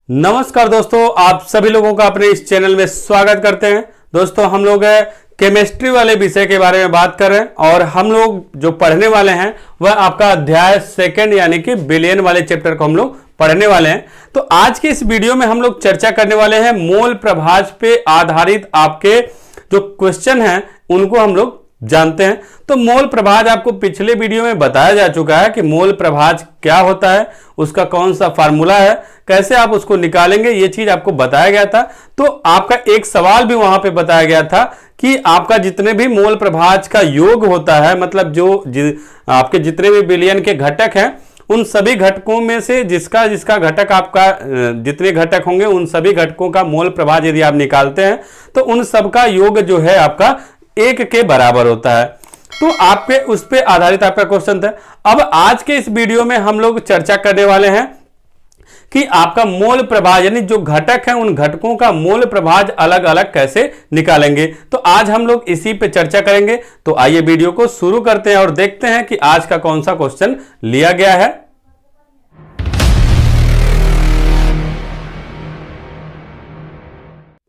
नमस्कार दोस्तों, आप सभी लोगों का अपने इस चैनल में स्वागत करते हैं। दोस्तों, हम लोग केमिस्ट्री वाले विषय के बारे में बात कर रहे हैं और हम लोग जो पढ़ने वाले हैं वह आपका अध्याय सेकंड यानी कि बिलियन वाले चैप्टर को हम लोग पढ़ने वाले हैं। तो आज के इस वीडियो में हम लोग चर्चा करने वाले हैं मोल प्रभाज पे आधारित आपके जो क्वेश्चन हैं उनको हम लोग जानते हैं। तो मोल प्रभाज आपको पिछले वीडियो में बताया जा चुका है कि मोल प्रभाज क्या होता है, उसका कौन सा फार्मूला है, कैसे आप उसको निकालेंगे, ये चीज आपको बताया गया था। तो आपका एक सवाल भी वहां पे बताया गया था कि आपका जितने भी मोल प्रभाज का योग होता है, मतलब आपके जितने भी बिलियन के घटक हैं उन सभी घटकों में से जिसका जिसका घटक आपका जितने घटक होंगे उन सभी घटकों का मोल प्रभाज यदि आप निकालते हैं तो उन सबका योग जो है आपका 1 के बराबर होता है। तो आपके उस पे आधारित आपका क्वेश्चन था। अब आज के इस वीडियो में हम लोग चर्चा करने वाले हैं कि आपका मोल प्रभाज यानी जो घटक है उन घटकों का मोल प्रभाज अलग अलग कैसे निकालेंगे। तो आज हम लोग इसी पे चर्चा करेंगे। तो आइए वीडियो को शुरू करते हैं और देखते हैं कि आज का कौन सा क्वेश्चन लिया गया है।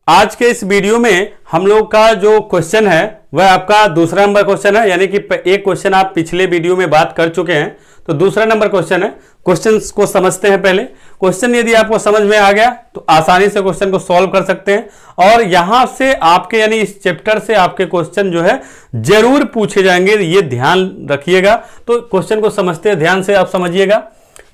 आज के इस वीडियो में हम लोग का जो क्वेश्चन है वह आपका दूसरा नंबर क्वेश्चन है, यानी कि एक क्वेश्चन आप पिछले वीडियो में बात कर चुके हैं, तो दूसरा नंबर क्वेश्चन है। क्वेश्चन को समझते हैं पहले। क्वेश्चन यदि आपको समझ में आ गया तो आसानी से क्वेश्चन को सॉल्व कर सकते हैं और यहां से आपके यानी इस चैप्टर से आपके क्वेश्चन जो है जरूर पूछे जाएंगे, ये ध्यान रखिएगा। तो क्वेश्चन को समझते हैं, ध्यान से आप समझिएगा,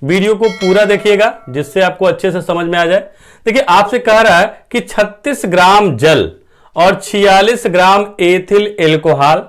वीडियो को पूरा देखिएगा जिससे आपको अच्छे से समझ में आ जाए। देखिए, आपसे कह रहा है कि 36 ग्राम जल और 46 ग्राम एथिल एल्कोहल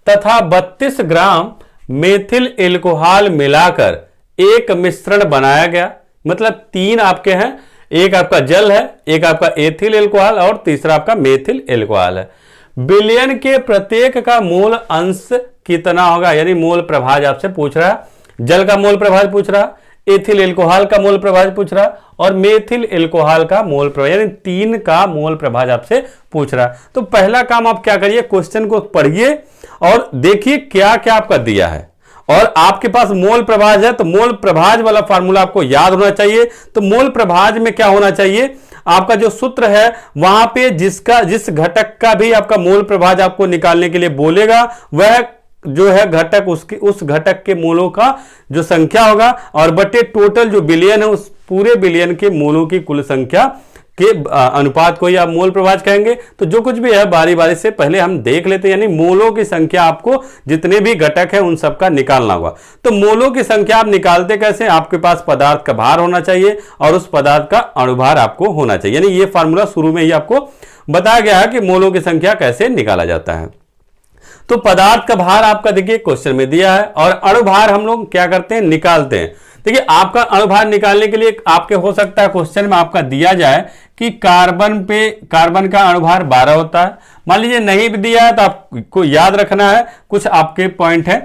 तथा 32 ग्राम मेथिल एल्कोहल मिलाकर एक मिश्रण बनाया गया। मतलब 3 आपके हैं, एक आपका जल है, एक आपका एथिल एल्कोहल और तीसरा आपका मेथिल एल्कोहल है। बिलियन के प्रत्येक का मोल अंश कितना होगा, यानी मोल प्रभाज आपसे पूछ रहा है। जल का मोल प्रभाज पूछ रहा, एथिल एल्कोहल का मोल प्रभाज पूछ रहा और मेथिल एल्कोहल का मोल प्रभाज, यानी 3 का मोल प्रभाज आपसे पूछ रहा। तो पहला काम आप क्या करिए, क्वेश्चन को पढ़िए और देखिए क्या क्या आपका दिया है। और आपके पास मोल प्रभाज है तो मोल प्रभाज वाला फार्मूला आपको याद होना चाहिए। तो मोल प्रभाज में क्या होना चाहिए, आपका जो सूत्र है वहां पे जिस घटक का भी आपका मोल प्रभाज आपको निकालने के लिए बोलेगा वह जो है घटक उस घटक के मोलों का जो संख्या होगा और बटे टोटल जो बिलियन है उस पूरे बिलियन के मोलों की कुल संख्या के अनुपात को ही आप मोल प्रभाज कहेंगे। तो जो कुछ भी है बारी बारी से पहले हम देख लेते हैं, यानी मोलों की संख्या आपको जितने भी घटक है उन सबका निकालना होगा। तो मोलों की संख्या आप निकालते कैसे, आपके पास पदार्थ का भार होना चाहिए और उस पदार्थ का अणुभार आपको होना चाहिए। यानी ये फार्मूला शुरू में ही आपको बताया गया है कि मोलों की संख्या कैसे निकाला जाता है। तो पदार्थ का भार आपका देखिए क्वेश्चन में दिया है और अणुभार हम लोग क्या करते हैं, निकालते हैं। देखिए, आपका अणुभार निकालने के लिए आपके हो सकता है क्वेश्चन में आपका दिया जाए कि कार्बन का अणुभार 12 होता है। मान लीजिए नहीं भी दिया है तो आपको याद रखना है कुछ आपके पॉइंट है।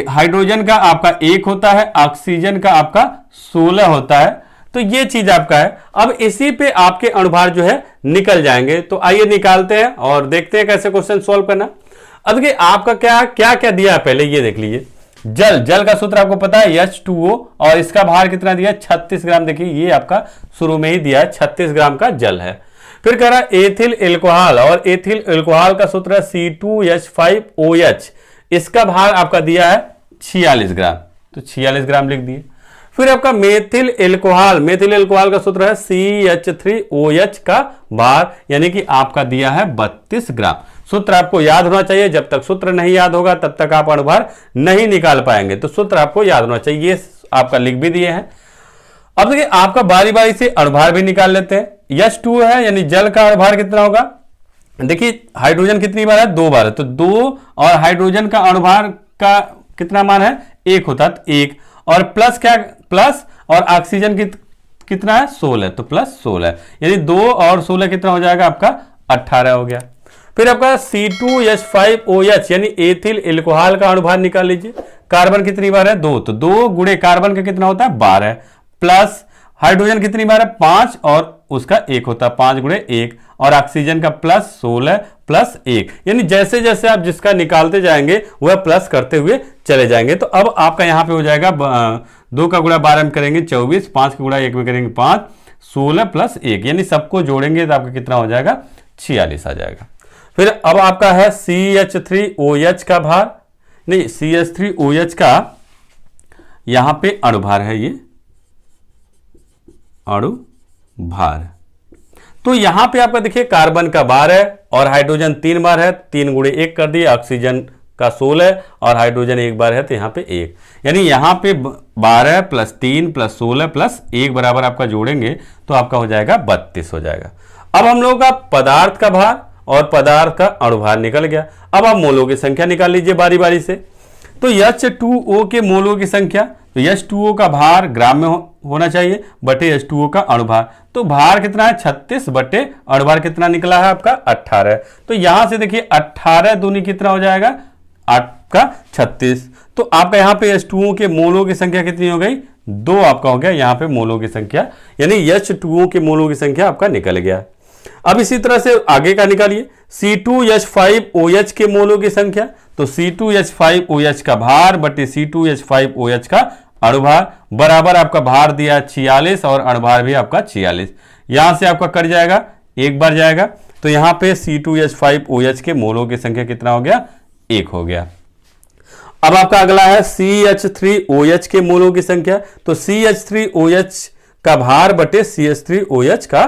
हाइड्रोजन का आपका 1 होता है, ऑक्सीजन का आपका 16 होता है। तो ये चीज आपका है। अब इसी पे आपके अणुभार जो है निकल जाएंगे। तो आइए निकालते हैं और देखते हैं कैसे क्वेश्चन सॉल्व करना। अब देखिए, आपका क्या क्या दिया है पहले ये देख लीजिए। जल का सूत्र आपको पता है H2O और इसका भार कितना दिया है 36 ग्राम। देखिए, ये आपका शुरू में ही दिया है 36 ग्राम का जल है। फिर कह रहा है एथिल एल्कोहल और एथिल एल्कोहल का सूत्र है C2H5OH, इसका भार आपका दिया है 46 ग्राम। तो 46 ग्राम लिख दिए। फिर आपका मेथिल एल्कोहल का सूत्र है CH3OH का भार, यानी कि आपका दिया है 32 ग्राम। सूत्र आपको याद होना चाहिए, जब तक सूत्र नहीं याद होगा तब तक आप अणुभार नहीं निकाल पाएंगे। तो सूत्र आपको याद होना चाहिए, ये आपका लिख भी दिए हैं। अब देखिए, आपका बारी बारी से अणुभार भी निकाल लेते हैं। H2 है यानी जल का अणुभार कितना होगा, देखिए हाइड्रोजन कितनी बार है, 2 बार है, तो 2 और हाइड्रोजन का अणुभार का कितना मान है 1 होता है, 1 और प्लस और ऑक्सीजन कितना है 16, तो प्लस 16, यानी 2 और 16 कितना हो जाएगा आपका 18 हो गया। फिर आपका C2H5OH यानी एथिल एल्कोहल का अणुभार निकाल लीजिए। कार्बन कितनी बार है 2, तो 2 गुणे कार्बन का कितना होता है 12, प्लस हाइड्रोजन कितनी बार है 5 और उसका 1 होता है, 5 गुणे 1 और ऑक्सीजन का प्लस 16 प्लस 1, यानी जैसे जैसे आप जिसका निकालते जाएंगे वह प्लस करते हुए चले जाएंगे। तो अब आपका यहां पे हो जाएगा 2 का गुणा 12 में करेंगे 24, 5 का गुणा 1 में करेंगे 5, 16 प्लस 1 यानी सबको जोड़ेंगे तो आपका कितना हो जाएगा 46 आ जाएगा। फिर अब आपका है CH3OH का भार, नहीं CH3OH का यहां पे अणुभार है, ये अणुभार। तो यहां पे आपका देखिए कार्बन का 12 और हाइड्रोजन 3 बार है, 3 गुणे 1 कर दिए, ऑक्सीजन का 16 और हाइड्रोजन 1 बार है तो यहां पे 1, यानी यहां पे 12 प्लस 3 प्लस 16 प्लस 1 बराबर आपका जोड़ेंगे तो आपका हो जाएगा 32 हो जाएगा। अब हम लोगों का पदार्थ का भार और पदार्थ का अणुभार निकल गया। अब आप मोलों की संख्या निकाल लीजिए बारी बारी से। तो H2O के मोलों की संख्या, तो H2O का भार ग्राम में होना चाहिए बटे H2O का अणुभार। तो भार कितना है 36 बटे अणुभार कितना निकला है आपका 18। तो यहां से देखिए 18 दूनी कितना हो जाएगा आपका 36। तो आप यहां पे H2O के मोलों की संख्या कितनी हो गई 2 आपका हो गया यहां पे मोलों की संख्या, यानी H2O के मोलों की संख्या आपका निकल गया। अब इसी तरह से आगे का निकालिए C2H5OH के मोलों की संख्या। तो C2H5OH का भार बटे C2H5OH का अणुभार बराबर आपका भार दिया 46 और अणुभार भी आपका 46। यहां से आपका कट जाएगा, एक बार जाएगा, तो यहां पे C2H5OH के मोलों की संख्या कितना हो गया 1 हो गया। अब आपका अगला है CH3OH के मोलों की संख्या। तो CH3OH का भार बटे CH3OH का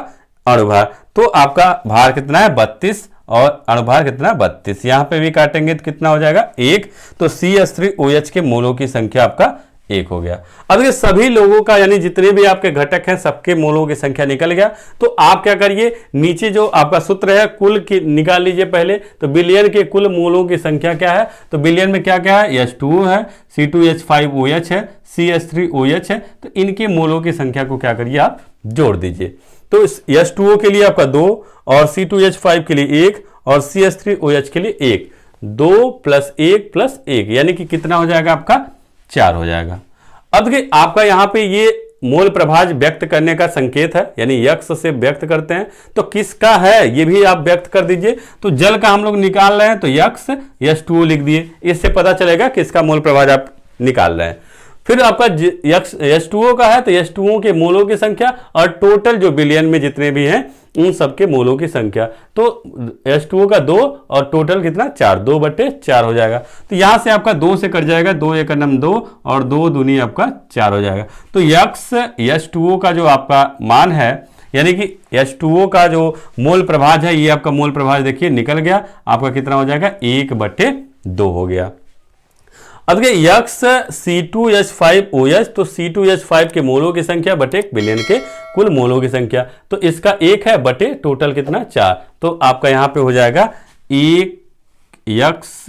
अणुभार, तो आपका भार कितना है 32 और अणुभार कितना 32, यहां पे भी काटेंगे तो कितना हो जाएगा 1। तो CH3OH के मोलों की संख्या आपका 1 हो गया। अब ये सभी लोगों का यानी जितने भी आपके घटक हैं सबके मोलों की संख्या निकल गया। तो आप क्या करिए नीचे जो आपका सूत्र है कुल की निकाल लीजिए पहले। तो बिलियन के कुल मोलों की संख्या क्या है, तो बिलियन में क्या क्या है H2O है, C2H5OH है, CH3OH है, तो इनके मोलों की संख्या को क्या करिए आप जोड़ दीजिए। तो H2O के लिए आपका 2 और C2H5 के लिए 1 और CH3OH के लिए 1, 2 प्लस 1 प्लस 1 यानी कि कितना हो जाएगा आपका 4 हो जाएगा। अब देखिए आपका यहां पे ये मोल प्रभाज व्यक्त करने का संकेत है, यानी यक्स से व्यक्त करते हैं, तो किसका है ये भी आप व्यक्त कर दीजिए। तो जल का हम लोग निकाल रहे हैं तो यक्स H2O लिख दिए, इससे पता चलेगा किसका मोल प्रभाज आप निकाल रहे हैं। फिर आपका H2O का है तो H2O के मोलों की संख्या और टोटल जो बिलियन में जितने भी हैं उन सबके मोलों की संख्या। तो H2O का 2 और टोटल कितना 4, 2 बटे 4 हो जाएगा। तो यहां से आपका 2 से कट जाएगा, 2 एक नम 2 और 2 दूनी आपका 4 हो जाएगा। तो यक्स H2O का जो आपका मान है यानी कि H2O का जो मोल प्रभाज है ये आपका मोल प्रभाज देखिए निकल गया, आपका कितना हो जाएगा 1 बटे 2 हो गया। अब देखिए यक्स C2H5OH, तो C2H5 के मोलों की संख्या बटे बिलियन के कुल मोलों की संख्या, तो इसका 1 है बटे टोटल कितना 4, तो आपका यहां पे हो जाएगा 1 यक्स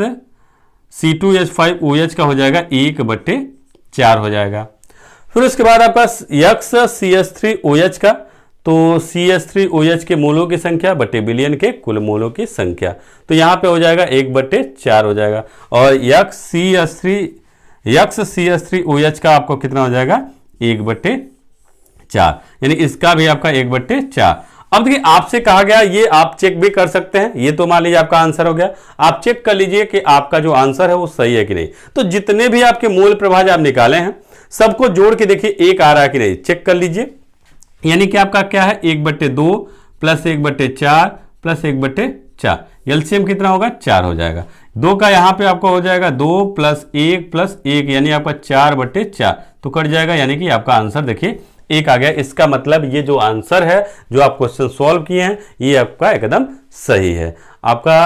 C2H5OH का हो जाएगा 1 बटे 4 हो जाएगा। फिर उसके बाद आपका यक्स CH3OH का, तो CH3OH के मोलों की संख्या बटे बिलियन के कुल मोलों की संख्या, तो यहां पे हो जाएगा 1 बटे 4 हो जाएगा। और यक्स CH3OH का आपको कितना हो जाएगा 1 बटे 4, यानी इसका भी आपका 1 बटे 4। अब देखिए आपसे कहा गया ये आप चेक भी कर सकते हैं, ये तो मान लीजिए आपका आंसर हो गया, आप चेक कर लीजिए कि आपका जो आंसर है वो सही है कि नहीं। तो जितने भी आपके मोल प्रभाज आप निकाले हैं सबको जोड़ के देखिए 1 आ रहा है कि नहीं, चेक कर लीजिए। यानी कि आपका क्या है 1 बटे 2 प्लस 1 बटे 4 प्लस 1 बटे 4, एलसीएम कितना होगा 4 हो जाएगा। 2 का यहां पे आपका हो जाएगा 2 प्लस 1 यानी आपका 4 बटे 4, तो कट जाएगा, यानी कि आपका आंसर देखिए 1 आ गया। इसका मतलब ये जो आंसर है जो आप क्वेश्चन सॉल्व किए हैं ये आपका एकदम सही है। आपका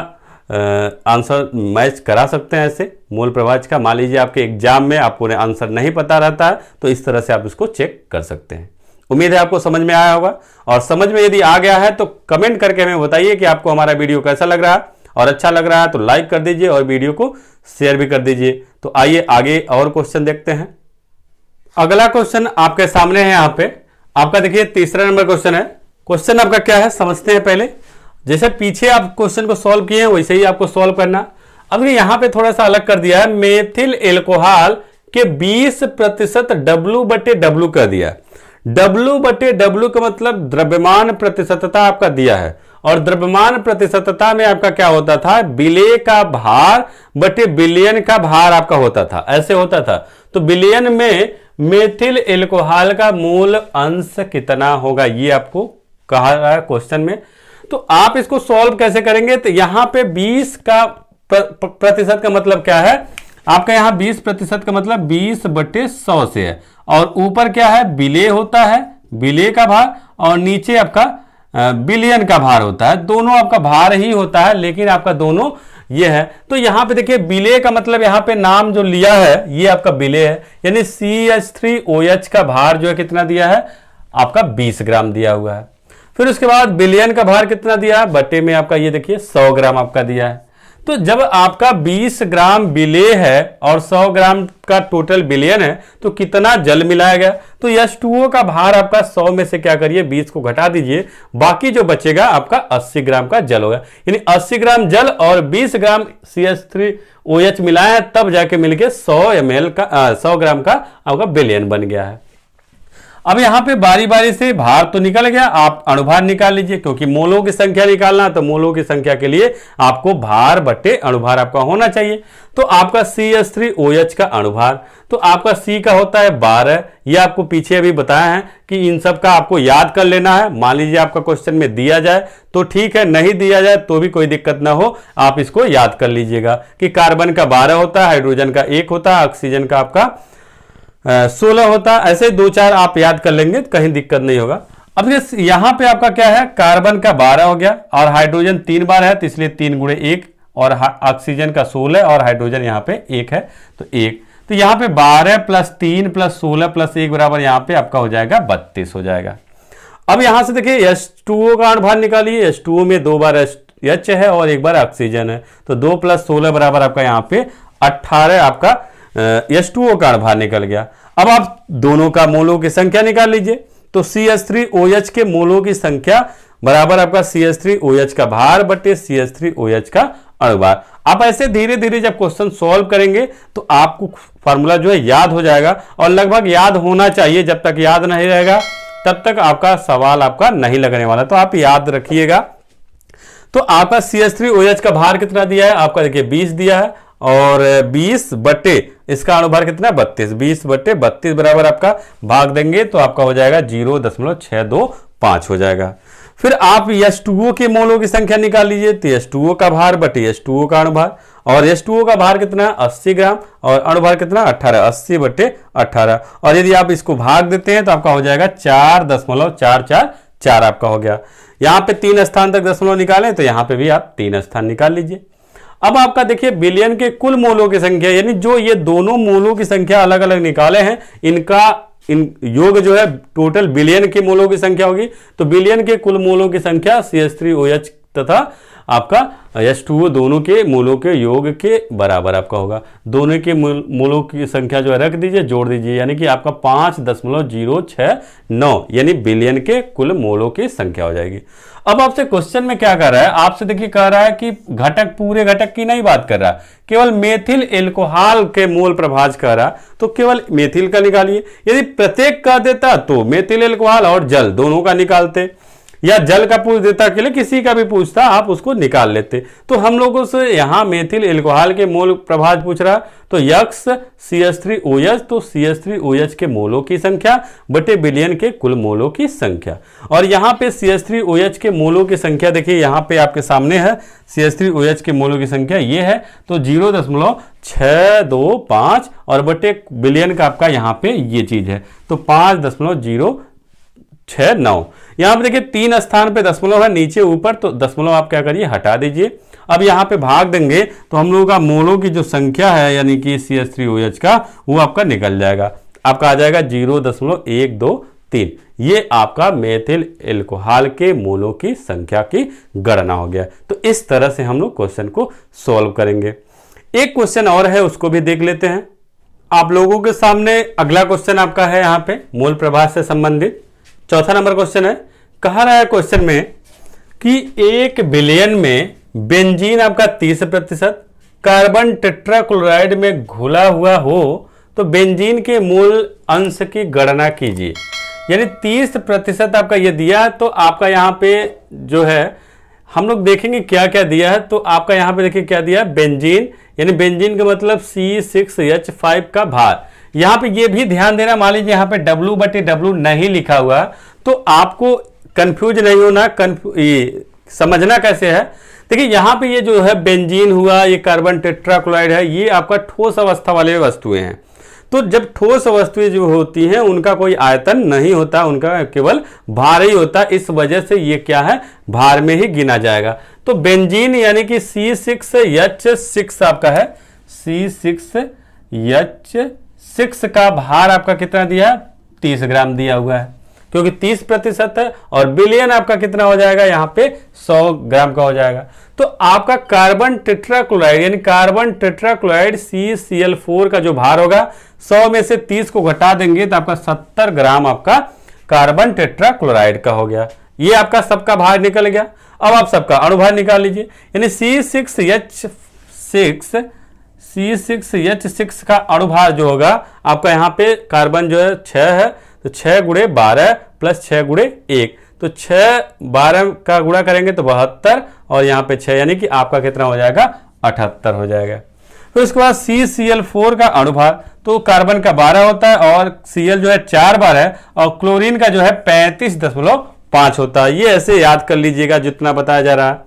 आंसर मैच करा सकते हैं ऐसे मोल प्रभाज का। मान लीजिए आपके एग्जाम में आपको आंसर नहीं पता रहता है तो इस तरह से आप इसको चेक कर सकते हैं। उम्मीद है आपको समझ में आया होगा, और समझ में यदि आ गया है तो कमेंट करके हमें बताइए कि आपको हमारा वीडियो कैसा लग रहा है, और अच्छा लग रहा है तो लाइक कर दीजिए और वीडियो को शेयर भी कर दीजिए। तो आइए आगे और क्वेश्चन देखते हैं। अगला क्वेश्चन आपके सामने है, यहाँ पे आपका देखिए तीसरा नंबर क्वेश्चन है। क्वेश्चन आपका क्या है समझते हैं पहले। जैसे पीछे आप क्वेश्चन को सॉल्व किए हैं वैसे ही आपको सॉल्व करना। अब यहाँ पे थोड़ा सा अलग कर दिया है, मेथिल एल्कोहल के 20% W/W कर दिया। W/W का मतलब द्रव्यमान प्रतिशतता आपका दिया है, और द्रव्यमान प्रतिशतता में आपका क्या होता था, विलेय का भार बटे बिलियन का भार आपका होता था, ऐसे होता था। तो बिलियन में मेथिल एल्कोहल का मूल अंश कितना होगा, ये आपको कहा रहा है क्वेश्चन में। तो आप इसको सॉल्व कैसे करेंगे, तो यहां पे 20 का प्रतिशत का मतलब क्या है आपका, यहां 20% का मतलब 20/100 से है, और ऊपर क्या है, विलेय होता है, विलेय का भार, और नीचे आपका बिलियन का भार होता है। दोनों आपका भार ही होता है, लेकिन आपका दोनों ये है। तो यहां पे देखिए विलेय का मतलब यहां पे नाम जो लिया है ये आपका विलेय है, यानी CH3OH का भार जो है कितना दिया है आपका 20 ग्राम दिया हुआ है। फिर उसके बाद बिलियन का भार कितना दिया है, बटे में आपका ये देखिए 100 ग्राम आपका दिया है। तो जब आपका 20 ग्राम विलेय है और 100 ग्राम का टोटल बिलियन है, तो कितना जल मिलाया गया, तो H2O का भार आपका 100 में से क्या करिए 20 को घटा दीजिए, बाकी जो बचेगा आपका 80 ग्राम का जल होगा, यानी 80 ग्राम जल और 20 ग्राम CH3OH मिलाया है, तब जाके मिलके 100 ग्राम का आपका बिलियन बन गया है। अब यहां पे बारी बारी से भार तो निकल गया, आप अणुभार निकाल लीजिए, क्योंकि मोलों की संख्या निकालना, तो मोलों की संख्या के लिए आपको भार बटे अणुभार आपका होना चाहिए। तो आपका CH3OH का अणुभार, तो आपका C का होता है 12, ये आपको पीछे अभी बताया है कि इन सब का आपको याद कर लेना है। मान लीजिए आपका क्वेश्चन में दिया जाए तो ठीक है, नहीं दिया जाए तो भी कोई दिक्कत ना हो, आप इसको याद कर लीजिएगा कि कार्बन का 12 होता है, हाइड्रोजन का 1 होता है, ऑक्सीजन का आपका 16 होता, ऐसे 2-4 आप याद कर लेंगे तो कहीं दिक्कत नहीं होगा। अब यहां पे आपका क्या है, कार्बन का 12 हो गया और हाइड्रोजन 3 बार है, तो इसलिए 3 × 1, और ऑक्सीजन का 16 और हाइड्रोजन यहां पे 1 है, तो 1। तो यहां पे 12 + 3 + 16 + 1 बराबर यहां पे आपका हो जाएगा 32 हो जाएगा। अब यहां से देखिए H2O का अणुभार निकालिए, H2O में 2 बार H है और 1 बार ऑक्सीजन है, तो 2 + 16 बराबर आपका यहां पे 18 आपका H2O का अणुभार निकल गया। अब आप दोनों का मोलों की संख्या निकाल लीजिए, तो CH3OH के मोलों की संख्या बराबर आपका CH3OH का भार बटे CH3OH का अणुभार। आप ऐसे धीरे धीरे जब क्वेश्चन सॉल्व करेंगे तो आपको फार्मूला जो है याद हो जाएगा, और लगभग याद होना चाहिए, जब तक याद नहीं रहेगा तब तक आपका सवाल आपका नहीं लगने वाला, तो आप याद रखिएगा। तो आपका CH3OH का भार कितना दिया है आपका, देखिए 20 दिया है, और 20 बटे इसका अणुभार कितना 32, 20/32 बराबर आपका भाग देंगे तो आपका हो जाएगा 0.625 हो जाएगा। फिर आप H2O के मोलों की संख्या निकाल लीजिए, तो H2O का भार बटे H2O का अणुभार, और H2O का भार कितना 80 ग्राम और अणुभार कितना 18, 80/18, और यदि आप इसको भाग देते हैं तो आपका हो जाएगा 4.444 आपका हो गया। यहां पे 3 स्थान तक दशमलव निकालें तो यहां पे भी आप 3 स्थान निकाल लीजिए। अब आपका देखिए बिलियन के कुल मोलों की संख्या, यानी जो ये दोनों मोलों की संख्या अलग अलग निकाले हैं, इनका योग जो है टोटल बिलियन के मोलों की संख्या होगी। तो बिलियन के कुल मोलों की संख्या CH3OH तथा आपका H2O दोनों के मोलों के योग के बराबर आपका होगा। दोनों के मोलों की संख्या जो है रख दीजिए, जोड़ दीजिए, यानी कि आपका 5.069 यानी बिलियन के कुल मोलों की संख्या हो जाएगी। अब आपसे क्वेश्चन में क्या कर रहा है, आपसे देखिए कह रहा है कि घटक, पूरे घटक की नहीं बात कर रहा, केवल मेथिल एल्कोहल के मोल प्रभाज कर रहा, तो केवल मेथिल का निकालिए। यदि प्रत्येक का देता तो मेथिल एल्कोहल और जल दोनों का निकालते, या जल का पूछ देता के लिए किसी का भी पूछता आप उसको निकाल लेते। तो हम लोगों से यहां मेथिल एल्कोहल के मोल प्रभाज पूछ रहा, तो यक्स CH3OH, तो CH3OH के मोलों की संख्या बटे बिलियन के कुल मोलों की संख्या। और यहां पे CH3OH के मोलों की संख्या देखिए यहां पे आपके सामने है, CH3OH के मोलों की संख्या ये है, तो 0.625 और बटे बिलियन का आपका यहां पे ये चीज है, तो 5.069। यहां पे देखिए 3 स्थान पे दशमलव है, नीचे ऊपर, तो दशमलव आप क्या करिए हटा दीजिए। अब यहां पे भाग देंगे तो हम लोगों का मोलों की जो संख्या है यानी कि CH3OH का, वो आपका निकल जाएगा, आपका आ जाएगा 0.123। ये आपका मेथिल एल्कोहल के मोलों की संख्या की गणना हो गया। तो इस तरह से हम लोग क्वेश्चन को सॉल्व करेंगे। एक क्वेश्चन और है, उसको भी देख लेते हैं। आप लोगों के सामने अगला क्वेश्चन आपका है यहाँ पे मोल प्रभाज से संबंधित, चौथा नंबर क्वेश्चन है। कहा रहा है क्वेश्चन में कि 1 बिलियन में बेंजीन आपका 30%, कार्बन टेट्राक्लोराइड में घुला हुआ हो तो बेंजीन के मूल अंश की गणना कीजिए। यानी 30% आपका ये दिया, तो आपका यहाँ पे जो है हम लोग देखेंगे क्या क्या दिया है। तो आपका यहाँ पे देखिए क्या दिया है, बेंजीन, यानी बेंजीन का मतलब C6H5 का भार। यहाँ पे ये भी ध्यान देना, मान लीजिए यहाँ पे W/W नहीं लिखा हुआ तो आपको कंफ्यूज नहीं होना, समझना कैसे है। देखिए यहाँ पे ये जो है बेंजीन हुआ, ये कार्बन टेट्राक्लोराइड है, ये आपका ठोस अवस्था वाले वस्तुएं हैं। तो जब ठोस वस्तुएं जो होती हैं उनका कोई आयतन नहीं होता, उनका केवल भार ही होता है, इस वजह से ये क्या है, भार में ही गिना जाएगा। तो बेंजीन यानी कि C6H6 आपका है, C6H6 का भार आपका कितना दिया, 30 ग्राम दिया हुआ है, क्योंकि 30% है, और बिलियन आपका कितना हो जाएगा, यहाँ पे 100 ग्राम का हो जाएगा। तो आपका कार्बन टेट्राक्लोराइड यानी कार्बन टेट्राक्लोराइड CCl4 का जो भार होगा, 100 में से 30 को घटा देंगे तो आपका 70 ग्राम आपका कार्बन टेट्राक्लोराइड का हो गया। ये आपका सबका भार निकल गया। अब आप सबका अणुभार निकाल लीजिए, यानी C6H6 का अणुभार जो होगा आपका, यहाँ पे कार्बन जो है 6 है, तो 6 गुणे 12 प्लस 6 गुणे 1, तो 6 12 का गुणा करेंगे तो 72, और यहाँ पे 6 यानी कि आपका कितना हो जाएगा, 78 हो जाएगा। फिर उसके बाद CCl4 का अणुभार, तो कार्बन का 12 होता है और Cl जो है 4 बार है, और क्लोरीन का जो है 35.5 होता है। ये ऐसे याद कर लीजिएगा जितना बताया जा रहा है।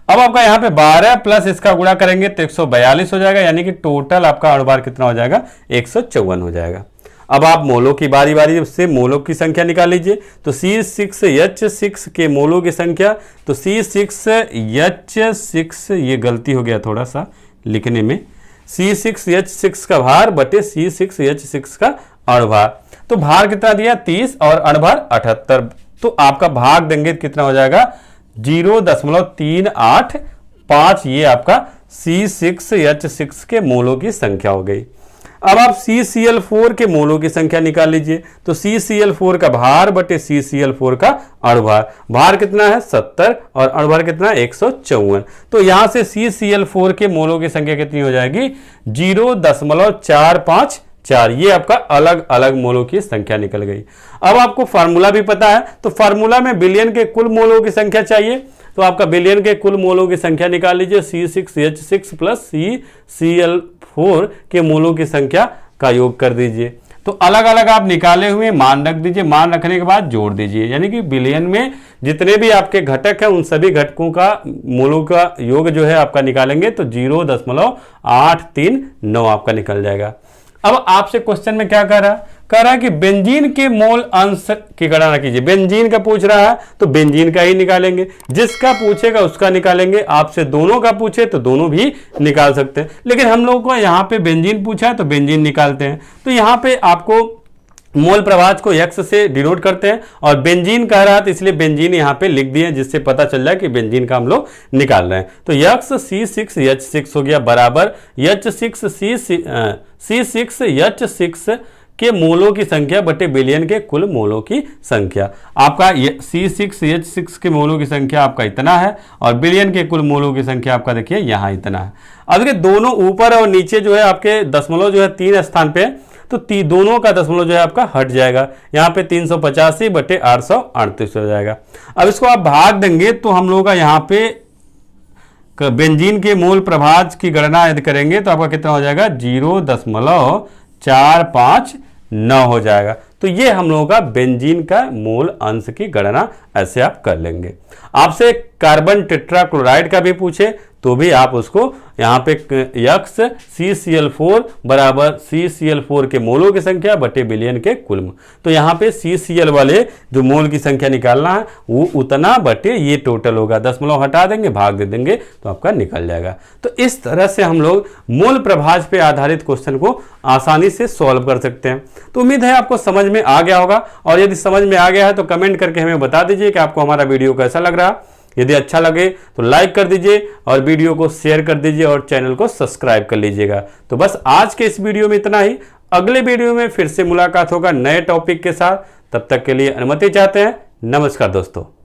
अब आपका यहाँ पे 12 प्लस इसका गुणा करेंगे तो 142 हो जाएगा, यानी कि टोटल आपका अणुभार कितना हो जाएगा, 154 हो जाएगा। अब आप मोलों की बारी बारी से मोलों की संख्या निकाल लीजिए। तो C6H6 के मोलों की संख्या, तो C6H6, ये गलती हो गया थोड़ा सा लिखने में, C6H6 का भार बटे C6H6 का अणुभार, तो भार कितना दिया 30 और अणुभार 78, तो आपका भाग देंगे कितना हो जाएगा 0.385, ये आपका C6H6 के मोलों की संख्या हो गई। अब आप CCl4 के मोलों की संख्या निकाल लीजिए। तो CCl4 का भार बटे CCl4 का अणुभार, भार कितना है 70 और अणुभार कितना है 154, तो यहां से CCl4 के मोलों की संख्या कितनी हो जाएगी 0.454, ये आपका अलग अलग मोलों की संख्या निकल गई। अब आपको फार्मूला भी पता है, तो फार्मूला में बिलियन के कुल मोलों की संख्या चाहिए, तो आपका बिलियन के कुल मोलों की संख्या निकाल लीजिए। C6H6 प्लस CCl4 के मोलों की संख्या का योग कर दीजिए। तो अलग अलग आप निकाले हुए मान रख दीजिए, मान रखने के बाद जोड़ दीजिए, यानी कि बिलियन में जितने भी आपके घटक हैं उन सभी घटकों का मोलों का योग जो है आपका निकालेंगे तो 0.839 आपका निकल जाएगा। अब आपसे क्वेश्चन में क्या कह रहा है कि बेंजीन के मोल अंश की गणना कीजिए। बेंजीन का पूछ रहा है तो बेंजीन का ही निकालेंगे, जिसका पूछेगा उसका निकालेंगे, आपसे दोनों का पूछे तो दोनों भी निकाल सकते हैं, लेकिन हम लोगों को यहाँ पे बेंजीन पूछा है तो बेंजीन निकालते हैं। तो यहाँ पे आपको मोल प्रभाज को x से डिनोट करते हैं, और बेंजीन कह रहा है तो इसलिए बेंजीन यहाँ पे लिख दिए, जिससे पता चल जाए कि बेंजीन का हम लोग निकाल रहे हैं। तो x C6H6 हो गया बराबर C6H6 के मोलों की संख्या बटे बिलियन के कुल मोलों की संख्या। आपका C6H6 के मोलों की संख्या आपका इतना है, और बिलियन के कुल मोलों की संख्या आपका देखिए यहाँ इतना है। अब देखिए दोनों ऊपर और नीचे जो है आपके दशमलव जो है 3 स्थान पे, तो दोनों का दशमलव जो है आपका हट जाएगा, यहाँ पे 385 बटे 838 हो जाएगा। अब इसको आप भाग देंगे तो हम लोगों का यहाँ पे बेंजीन के मोल प्रभाज की गणना यदि करेंगे तो आपका कितना हो जाएगा 0.459 हो जाएगा। तो ये हम लोगों का बेंजीन का मोल अंश की गणना ऐसे आप कर लेंगे। आपसे कार्बन टेट्राक्लोराइड का भी पूछे तो भी आप उसको यहाँ पे x CCl4 बराबर CCl4 के मोलों की संख्या बटे बिलियन के कुल, तो यहाँ पे CCl वाले जो मोल की संख्या निकालना है वो उतना बटे ये टोटल होगा, दशमलव हटा देंगे भाग दे देंगे तो आपका निकल जाएगा। तो इस तरह से हम लोग मोल प्रभाज पे आधारित क्वेश्चन को आसानी से सॉल्व कर सकते हैं। तो उम्मीद है आपको समझ में आ गया होगा, और यदि समझ में आ गया है तो कमेंट करके हमें बता दीजिए कि आपको हमारा वीडियो कैसा लग रहा। यदि अच्छा लगे तो लाइक कर दीजिए और वीडियो को शेयर कर दीजिए और चैनल को सब्सक्राइब कर लीजिएगा। तो बस आज के इस वीडियो में इतना ही। अगले वीडियो में फिर से मुलाकात होगा नए टॉपिक के साथ। तब तक के लिए अनुमति चाहते हैं। नमस्कार दोस्तों।